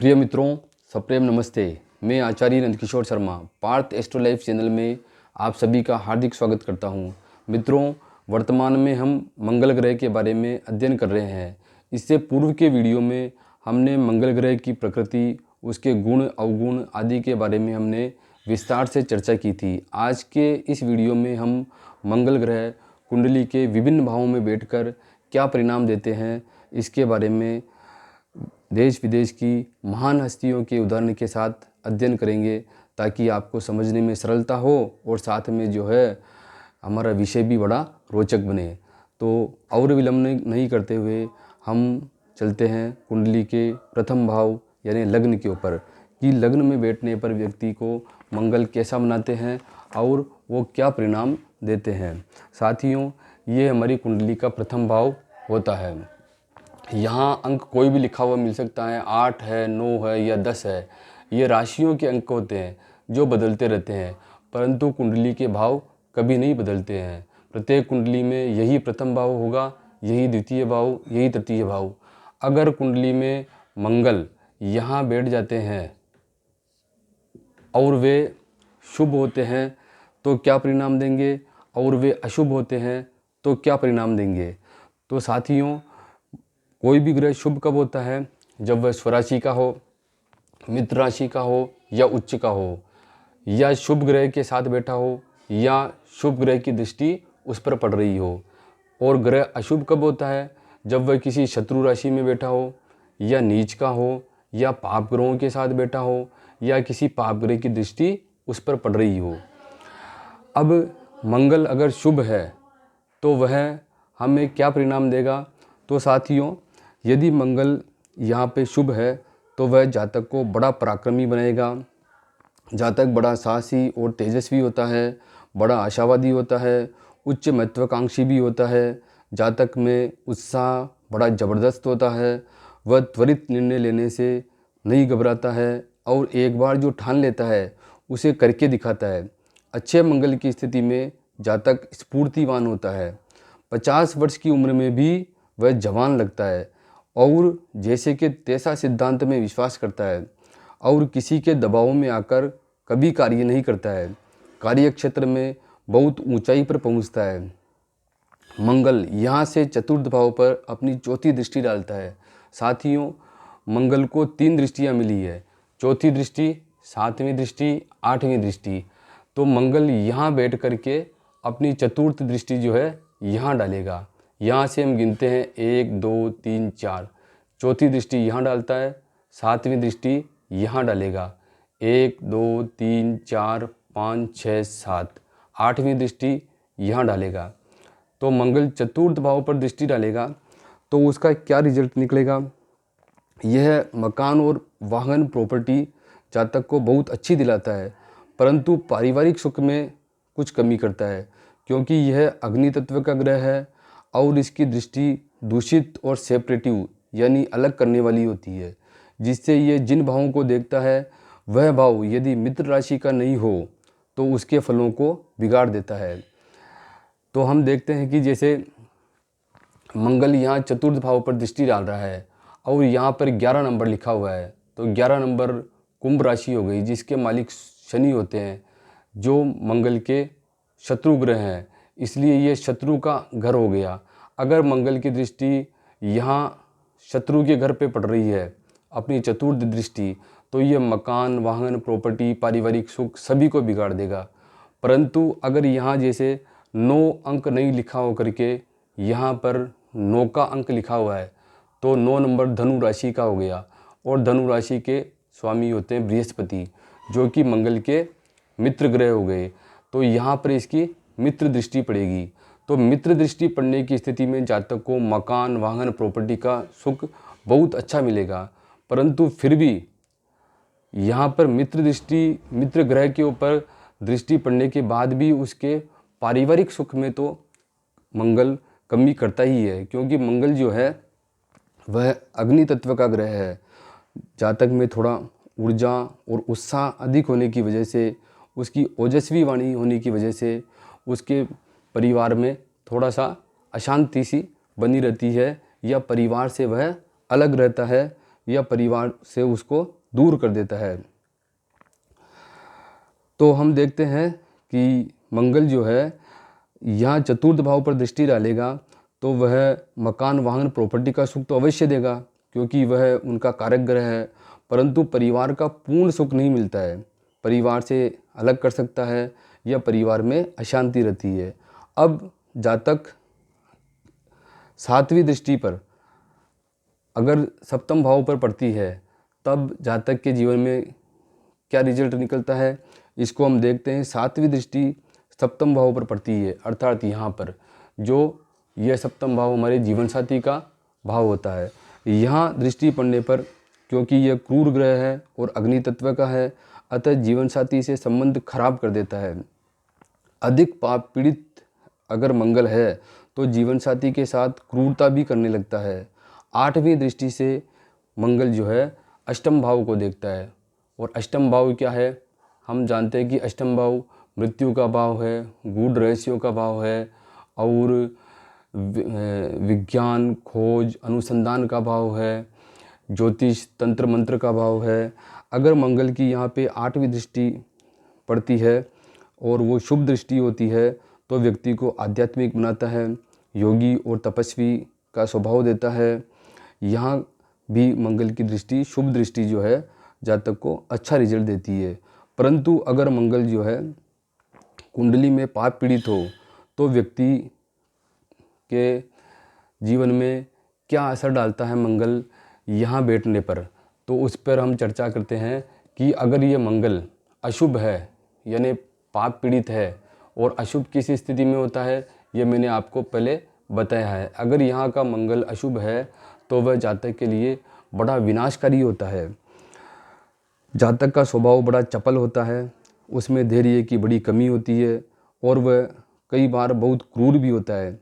प्रिय मित्रों, सप्रेम नमस्ते। मैं Acharya Nandkishor Sharma Parth Astro Life channel में आप सभी का हार्दिक स्वागत करता हूं। मित्रों, वर्तमान में हम मंगल ग्रह के बारे में अध्ययन कर रहे हैं। इससे पूर्व के वीडियो में हमने मंगल ग्रह की प्रकृति, उसके गुण अवगुण आदि के बारे में हमने विस्तार से चर्चा की थी। आज के इस वीडियो में हम मंगल ग्रह कुंडली के विभिन्न भावों में बैठकर क्या परिणाम देते हैं, इसके बारे में देश विदेश की महान हस्तियों के उदाहरण के साथ अध्ययन करेंगे, ताकि आपको समझने में सरलता हो और साथ में जो है हमारा विषय भी बड़ा रोचक बने। तो और विलंब नहीं करते हुए हम चलते हैं कुंडली के प्रथम भाव यानी लग्न के ऊपर, कि लग्न में बैठने पर व्यक्ति को मंगल कैसा बनाते हैं और वो क्या परिणाम देते हैं। साथियों, ये हमारी कुंडली का प्रथम भाव होता है। यहाँ अंक कोई भी लिखा हुआ मिल सकता है, 8 है, 9 है या 10 है। ये राशियों के अंक होते हैं जो बदलते रहते हैं, परंतु कुंडली के भाव कभी नहीं बदलते हैं। प्रत्येक कुंडली में यही प्रथम भाव होगा, यही द्वितीय भाव, यही तृतीय भाव। अगर कुंडली में मंगल यहाँ बैठ जाते हैं और वे शुभ होते हैं तो क्या परिणाम देंगे, और वे अशुभ होते हैं तो क्या परिणाम देंगे। तो साथियों, कोई भी ग्रह शुभ कब होता है? जब वह स्वराशि का हो, मित्र राशि का हो या उच्च का हो, या शुभ ग्रह के साथ बैठा हो, या शुभ ग्रह की दृष्टि उस पर पड़ रही हो। और ग्रह अशुभ कब होता है? जब वह किसी शत्रु राशि में बैठा हो, या नीच का हो, या पाप ग्रहों के साथ बैठा हो, या किसी पाप ग्रह की दृष्टि उस पर पड़ रही हो। अब मंगल अगर शुभ है तो वह हमें क्या परिणाम देगा? तो साथियों, यदि मंगल यहाँ पे शुभ है तो वह जातक को बड़ा पराक्रमी बनाएगा। जातक बड़ा साहसी और तेजस्वी होता है, बड़ा आशावादी होता है, उच्च महत्वाकांक्षी भी होता है। जातक में उत्साह बड़ा ज़बरदस्त होता है। वह त्वरित निर्णय लेने से नहीं घबराता है और एक बार जो ठान लेता है उसे करके दिखाता है। अच्छे मंगल की स्थिति में जातक स्फूर्तिवान होता है। 50 वर्ष की उम्र में भी वह जवान लगता है और जैसे कि तैसा सिद्धांत में विश्वास करता है, और किसी के दबाव में आकर कभी कार्य नहीं करता है। कार्य क्षेत्र में बहुत ऊंचाई पर पहुंचता है। मंगल यहाँ से चतुर्थ भाव पर अपनी चौथी दृष्टि डालता है। साथियों, मंगल को 3 दृष्टियाँ मिली है, चौथी दृष्टि, 7वीं दृष्टि, 8वीं दृष्टि। तो मंगल यहाँ बैठ करके अपनी चतुर्थ दृष्टि जो है यहाँ डालेगा। यहाँ से हम गिनते हैं 1 2 3 4। चौथी दृष्टि यहाँ डालता है, 7वीं दृष्टि यहाँ डालेगा, 1 2 3 4 5 6 7। 8वीं दृष्टि यहाँ डालेगा। तो मंगल चतुर्थ भाव पर दृष्टि डालेगा तो उसका क्या रिजल्ट निकलेगा? यह मकान और वाहन प्रॉपर्टी जातक को बहुत अच्छी दिलाता है, परंतु पारिवारिक सुख में कुछ कमी करता है, क्योंकि यह अग्नि तत्व का ग्रह है और इसकी दृष्टि दूषित और सेपरेटिव यानी अलग करने वाली होती है, जिससे ये जिन भावों को देखता है वह भाव यदि मित्र राशि का नहीं हो तो उसके फलों को बिगाड़ देता है। तो हम देखते हैं कि जैसे मंगल यहाँ चतुर्थ भाव पर दृष्टि डाल रहा है और यहाँ पर 11 नंबर लिखा हुआ है, तो 11 नंबर कुंभ राशि हो गई, जिसके मालिक शनि होते हैं, जो मंगल के शत्रु ग्रह हैं, इसलिए ये शत्रु का घर हो गया। अगर मंगल की दृष्टि यहाँ शत्रु के घर पे पड़ रही है, अपनी चतुर्थ दृष्टि, तो ये मकान, वाहन, प्रॉपर्टी, पारिवारिक सुख सभी को बिगाड़ देगा। परंतु अगर यहाँ जैसे 9 अंक नहीं लिखा हो करके यहाँ पर 9 का अंक लिखा हुआ है, तो 9 नंबर धनु राशि का हो गया, और धनु राशि के स्वामी होते हैं बृहस्पति, जो कि मंगल के मित्र ग्रह हो गए। तो यहाँ पर इसकी मित्र दृष्टि पड़ेगी। तो मित्र दृष्टि पड़ने की स्थिति में जातक को मकान, वाहन, प्रॉपर्टी का सुख बहुत अच्छा मिलेगा। परंतु फिर भी यहाँ पर मित्र ग्रह के ऊपर दृष्टि पड़ने के बाद भी उसके पारिवारिक सुख में तो मंगल कमी करता ही है, क्योंकि मंगल जो है वह अग्नि तत्व का ग्रह है। जातक में थोड़ा ऊर्जा और उत्साह अधिक होने की वजह से, उसकी ओजस्वी वाणी होने की वजह से उसके परिवार में थोड़ा सा अशांति सी बनी रहती है, या परिवार से वह अलग रहता है, या परिवार से उसको दूर कर देता है। तो हम देखते हैं कि मंगल जो है यहाँ चतुर्थ भाव पर दृष्टि डालेगा तो वह मकान, वाहन, प्रॉपर्टी का सुख तो अवश्य देगा क्योंकि वह उनका कारक ग्रह है, परंतु परिवार का पूर्ण सुख नहीं मिलता है। परिवार से अलग कर सकता है या परिवार में अशांति रहती है। अब जातक सातवीं दृष्टि पर अगर सप्तम भाव पर पड़ती है तब जातक के जीवन में क्या रिजल्ट निकलता है, इसको हम देखते हैं। सातवीं दृष्टि सप्तम भाव पर पड़ती है, अर्थात यहाँ पर जो यह सप्तम भाव हमारे जीवन साथी का भाव होता है। यहाँ दृष्टि पड़ने पर, क्योंकि यह क्रूर ग्रह है और अग्नि तत्व का है, अतः जीवन साथी से संबंध खराब कर देता है। अधिक पाप पीड़ित अगर मंगल है तो जीवन साथी के साथ क्रूरता भी करने लगता है। आठवीं दृष्टि से मंगल जो है अष्टम भाव को देखता है, और अष्टम भाव क्या है, हम जानते हैं कि अष्टम भाव मृत्यु का भाव है, गूढ़ रहस्यों का भाव है और विज्ञान, खोज, अनुसंधान का भाव है, ज्योतिष, तंत्र मंत्र का भाव है। अगर मंगल की यहाँ पे आठवीं दृष्टि पड़ती है और वो शुभ दृष्टि होती है तो व्यक्ति को आध्यात्मिक बनाता है, योगी और तपस्वी का स्वभाव देता है। यहाँ भी मंगल की दृष्टि, शुभ दृष्टि जो है जातक को अच्छा रिजल्ट देती है। परंतु अगर मंगल जो है कुंडली में पाप पीड़ित हो तो व्यक्ति के जीवन में क्या असर डालता है मंगल यहाँ बैठने पर, तो उस पर हम चर्चा करते हैं कि अगर ये मंगल अशुभ है यानी पाप पीड़ित है, और अशुभ किस स्थिति में होता है ये मैंने आपको पहले बताया है। अगर यहाँ का मंगल अशुभ है तो वह जातक के लिए बड़ा विनाशकारी होता है। जातक का स्वभाव बड़ा चपल होता है, उसमें धैर्य की बड़ी कमी होती है और वह कई बार बहुत क्रूर भी होता है।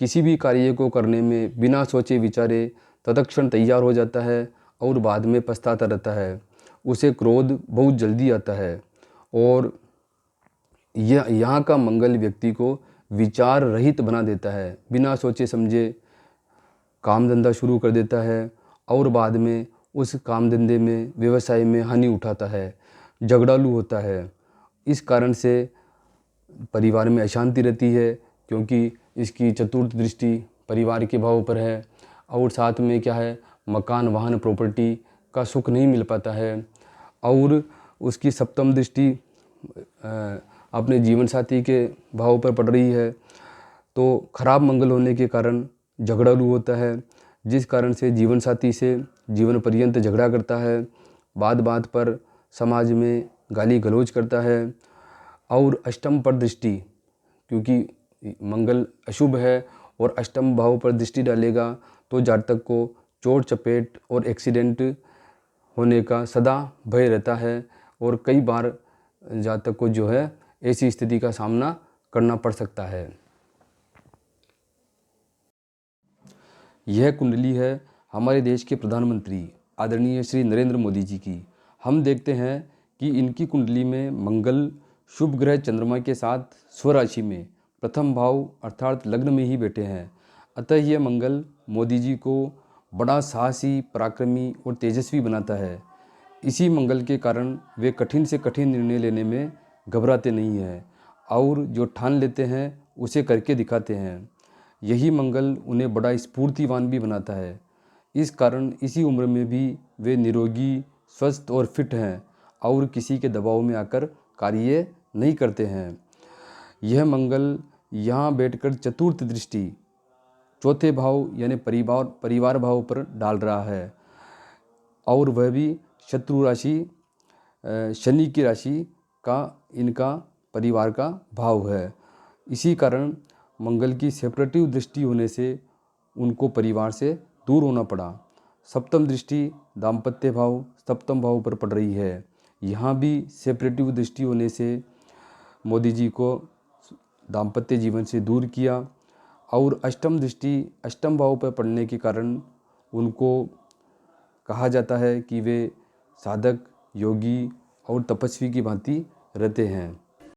किसी भी कार्य को करने में बिना सोचे विचारे तत्क्षण तैयार हो जाता है और बाद में पछताता रहता है। उसे क्रोध बहुत जल्दी आता है और यहाँ का मंगल व्यक्ति को विचार रहित बना देता है, बिना सोचे समझे काम धंधा शुरू कर देता है और बाद में उस काम धंधे में, व्यवसाय में हानि उठाता है, झगड़ालू होता है। इस कारण से परिवार में अशांति रहती है क्योंकि इसकी चतुर्थ दृष्टि परिवार के भाव पर है, और साथ में क्या है, मकान, वाहन, प्रॉपर्टी का सुख नहीं मिल पाता है। और उसकी सप्तम दृष्टि अपने जीवन साथी के भाव पर पड़ रही है तो खराब मंगल होने के कारण झगड़ालू होता है, जिस कारण से जीवन साथी से जीवन पर्यंत झगड़ा करता है, बात बात पर समाज में गाली गलौज करता है। और अष्टम पर दृष्टि, क्योंकि मंगल अशुभ है और अष्टम भाव पर दृष्टि डालेगा तो जातक को चोट चपेट और एक्सीडेंट होने का सदा भय रहता है और कई बार जातक को जो है ऐसी स्थिति का सामना करना पड़ सकता है। यह कुंडली है हमारे देश के प्रधानमंत्री आदरणीय श्री नरेंद्र मोदी जी की। हम देखते हैं कि इनकी कुंडली में मंगल शुभ ग्रह चंद्रमा के साथ स्वराशि में प्रथम भाव अर्थात लग्न में ही बैठे हैं। अतः यह मंगल मोदी जी को बड़ा साहसी, पराक्रमी और तेजस्वी बनाता है। इसी मंगल के कारण वे कठिन से कठिन निर्णय लेने में घबराते नहीं हैं और जो ठान लेते हैं उसे करके दिखाते हैं। यही मंगल उन्हें बड़ा स्फूर्तिवान भी बनाता है। इस कारण इसी उम्र में भी वे निरोगी, स्वस्थ और फिट हैं और किसी के दबाव में आकर कार्य नहीं करते हैं। यह मंगल यहाँ बैठकर चतुर्थ दृष्टि चौथे भाव यानी परिवार भाव पर डाल रहा है, और वह भी शत्रु राशि शनि की राशि का इनका परिवार का भाव है। इसी कारण मंगल की सेपरेटिव दृष्टि होने से उनको परिवार से दूर होना पड़ा। सप्तम दृष्टि दाम्पत्य भाव सप्तम भाव पर पड़ रही है। यहाँ भी सेपरेटिव दृष्टि होने से मोदी जी को दाम्पत्य जीवन से दूर किया, और अष्टम दृष्टि अष्टम भाव पर पड़ने के कारण उनको कहा जाता है कि वे साधक, योगी और तपस्वी की भांति रहते हैं।